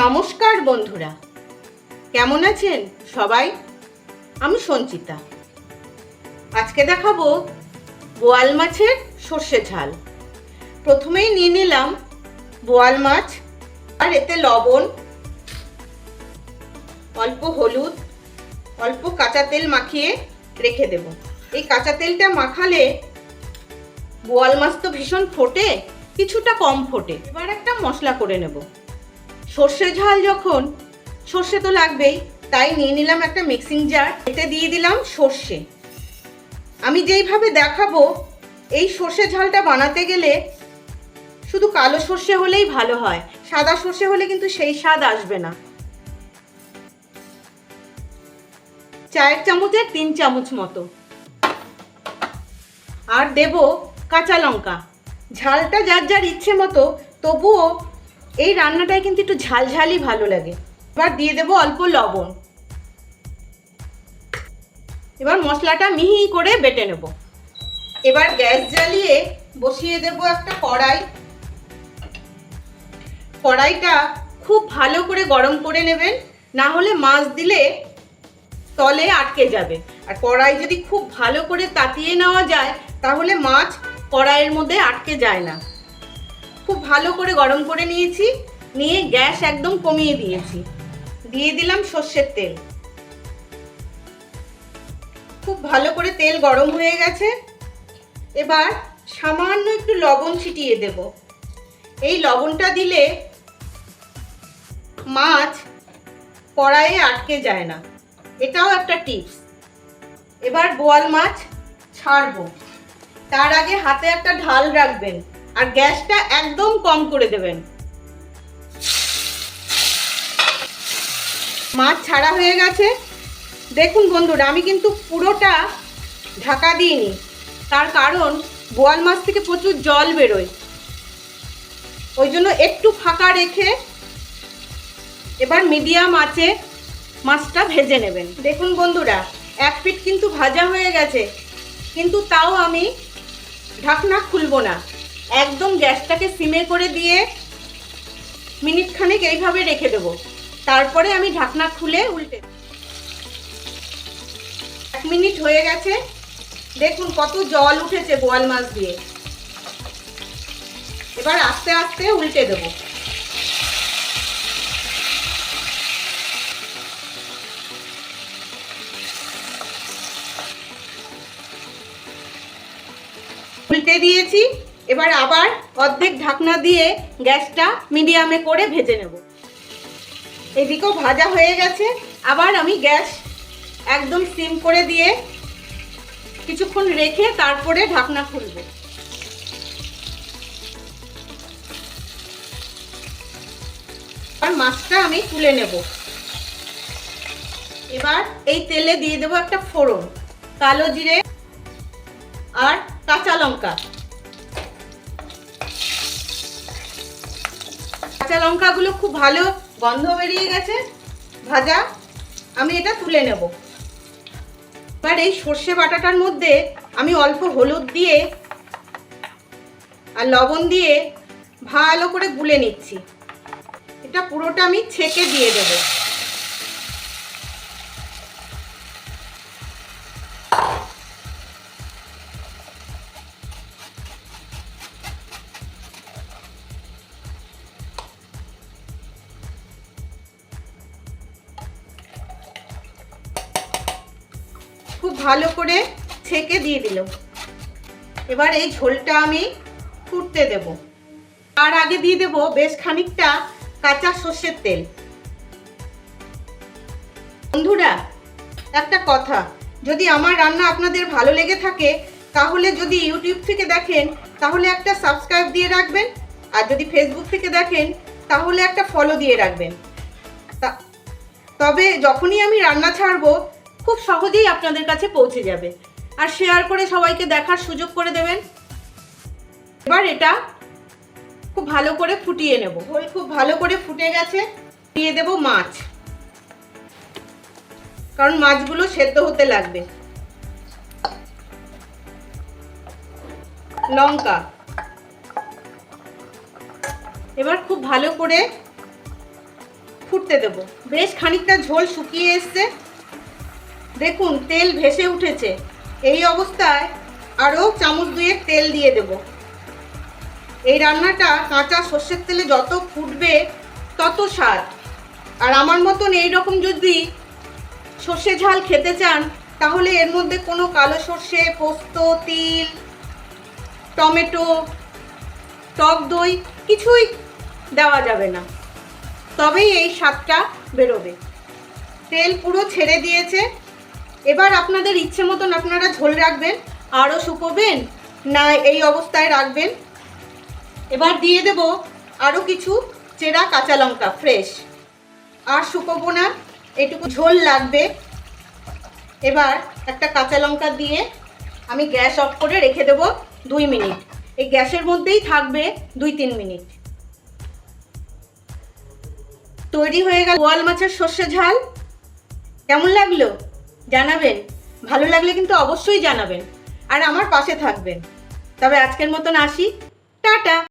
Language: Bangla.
নমস্কার বন্ধুরা, কেমন আছেন সবাই? আমি সঞ্চিতা। আজকে দেখাবো বোয়াল মাছের সর্ষে ঝাল। প্রথমেই নিয়ে নিলাম বোয়াল মাছ, আর এতে লবণ, অল্প হলুদ, অল্প কাঁচা তেল মাখিয়ে রেখে দেব। এই কাঁচা তেলটা মাখালে বোয়াল মাছ তো ভীষণ ফোটে, কিছুটা কম ফোটে। এবার একটা মশলা করে নেব। সর্ষে ঝাল যখন, সর্ষে তো লাগবেই, তাই নিয়ে নিলাম একটা মিক্সিং জার। এতে দিয়ে দিলাম সর্ষে। আমি যেইভাবে দেখাবো, এই সর্ষে ঝালটা বানাতে গেলে শুধু কালো সর্ষে হলেই ভালো হয়, সাদা সর্ষে হলে কিন্তু সেই স্বাদ আসবে না। 4 চামচের 3 চামচ মতো। আর দেব কাঁচা লঙ্কা। ঝালটা যার যার ইচ্ছে মতো, তবুও এই রান্নাটায় কিন্তু একটু ঝালঝালই ভালো লাগে। এবার দিয়ে দেব অল্প লবণ। এবার মশলাটা মিহি করে বেটে নেব। এবার গ্যাস জ্বালিয়ে বসিয়ে দেব একটা কড়াই। কড়াইটা খুব ভালো করে গরম করে নেবেন, না হলে মাছ দিলে তলে আটকে যাবে। আর কড়াই যদি খুব ভালো করে তাতিয়ে নেওয়া যায়, তাহলে মাছ কড়াইয়ের মধ্যে আটকে যায় না। খুব ভালো করে গরম করে নিয়েছি, নিয়ে গ্যাস একদম কমিয়ে দিয়েছি। দিয়ে দিলাম সর্ষের তেল। খুব ভালো করে তেল গরম হয়ে গেছে। এবার সামান্য একটু লবণ ছিটিয়ে দেব। এই লবণটা দিলে মাছ কড়াইয়ে আটকে যায় না, এটাও একটা টিপস। এবার বোয়াল মাছ ছাড়বো, তার আগে হাতে একটা ঢাল রাখবেন আর গ্যাসটা একদম কম করে দেবেন। মাছ ছাড়া হয়ে গেছে। দেখুন বন্ধুরা, আমি কিন্তু পুরোটা ঢাকা দিইনি, তার কারণ বোয়াল মাছ থেকে প্রচুর জল বেরোয়, ওই জন্য একটু ফাঁকা রেখে এবার মিডিয়াম আঁচে মাছটা ভেজে নেবেন। দেখুন বন্ধুরা, এক পিঠ কিন্তু ভাজা হয়ে গেছে, কিন্তু তাও আমি ঢাকনা খুলবো না, একদম গ্যাসটাকে সিমে করে দিয়ে মিনিট খানেক এইভাবে রেখে দেবো। তারপরে আমি ঢাকনা খুলে উল্টে। 1 মিনিট হয়ে গেছে। দেখুন কত জল উঠেছে বোয়াল মাছ দিয়ে। এবার আস্তে আস্তে উল্টে দেব। উল্টে দিয়েছি। এবার আবার অর্ধেক ঢাকনা দিয়ে গ্যাসটা মিডিয়ামে করে ভেজে নেব। এদিকেও ভাজা হয়ে গেছে। আবার আমি গ্যাস একদম সিম করে দিয়ে কিছুক্ষণ রেখে তারপরে ঢাকনা খুলব। আর মাছটা আমি তুলে নেব। এবার এই তেলে দিয়ে দেবো একটা ফোড়ন, কালো জিরে আর কাঁচা লঙ্কা। কাঁচা লঙ্কাগুলো খুব ভালো গন্ধ বেরিয়ে গেছে ভাজা, আমি এটা তুলে নেব। এবার এই সর্ষে বাটাটার মধ্যে আমি অল্প হলুদ দিয়ে আর লবণ দিয়ে ভালো করে গুলে নিচ্ছি। এটা পুরোটা আমি ছেঁকে দিয়ে দেব। খুব ভালো করে ছেঁকে দিয়ে দিলাম। এবার এই ঝোলটা আমি ফুটতে দেব। তার আগে দিয়ে দেব বেশ খানিকটা কাঁচা সর্ষের তেল। বন্ধুরা, একটা কথা, যদি আমার রান্না আপনাদের ভালো লেগে থাকে, তাহলে যদি ইউটিউব থেকে দেখেন তাহলে একটা সাবস্ক্রাইব দিয়ে রাখবেন, আর যদি ফেসবুক থেকে দেখেন তাহলে একটা ফলো দিয়ে রাখবেন। তবে যখনই আমি রান্না ছাড়বো, খুব সহজেই আপনাদের কাছে পৌঁছে যাবে। আর শেয়ার করে সবাইকে দেখার সুযোগ করে দেবেন। এবার এটা খুব ভালো করে ফুটিয়ে নেব। ঝোল খুব ভালো করে ফুটে গেছে। দিয়ে দেব মাছ, কারণ মাছগুলো সেদ্ধ হতে লাগবে। লঙ্কা। এবার খুব ভালো করে ফুটতে দেব। বেশ খানিকটা ঝোল শুকিয়ে এসছে, দেখুন তেল ভেসে উঠেছে। এই অবস্থায় আরও চামচ 2 তেল দিয়ে দেব। এই রান্নাটা কাঁচা সর্ষের তেলে যত ফুটবে তত স্বাদ। আর আমার মতন এইরকম যদি সর্ষে ঝাল খেতে চান তাহলে এর মধ্যে কোনো কালো সর্ষে, পোস্ত, তিল, টমেটো, টক দই কিছুই দেওয়া যাবে না, তবেই এই স্বাদটা বেরোবে। তেল পুরো ছেড়ে দিয়েছে। এবার আপনাদের ইচ্ছে মতন আপনারা ঝোল রাখবেন, আরও শুকোবেন না এই অবস্থায় রাখবেন। এবার দিয়ে দেব আরও কিছু চেরা কাঁচা লঙ্কা ফ্রেশ। আর শুকোবো না, এটুকু ঝোল লাগবে। এবার একটা কাঁচা লঙ্কা দিয়ে আমি গ্যাস অফ করে রেখে দেব 2 মিনিট। এই গ্যাসের মধ্যেই থাকবে 2-3 মিনিট। তৈরি হয়ে গেল বোয়াল মাছের সর্ষে ঝাল। কেমন লাগলো জানাবেন, ভালো লাগলে কিন্তু অবশ্যই জানাবেন আর আমার পাশে থাকবেন। তবে আজকের মতন আসি, টাটা।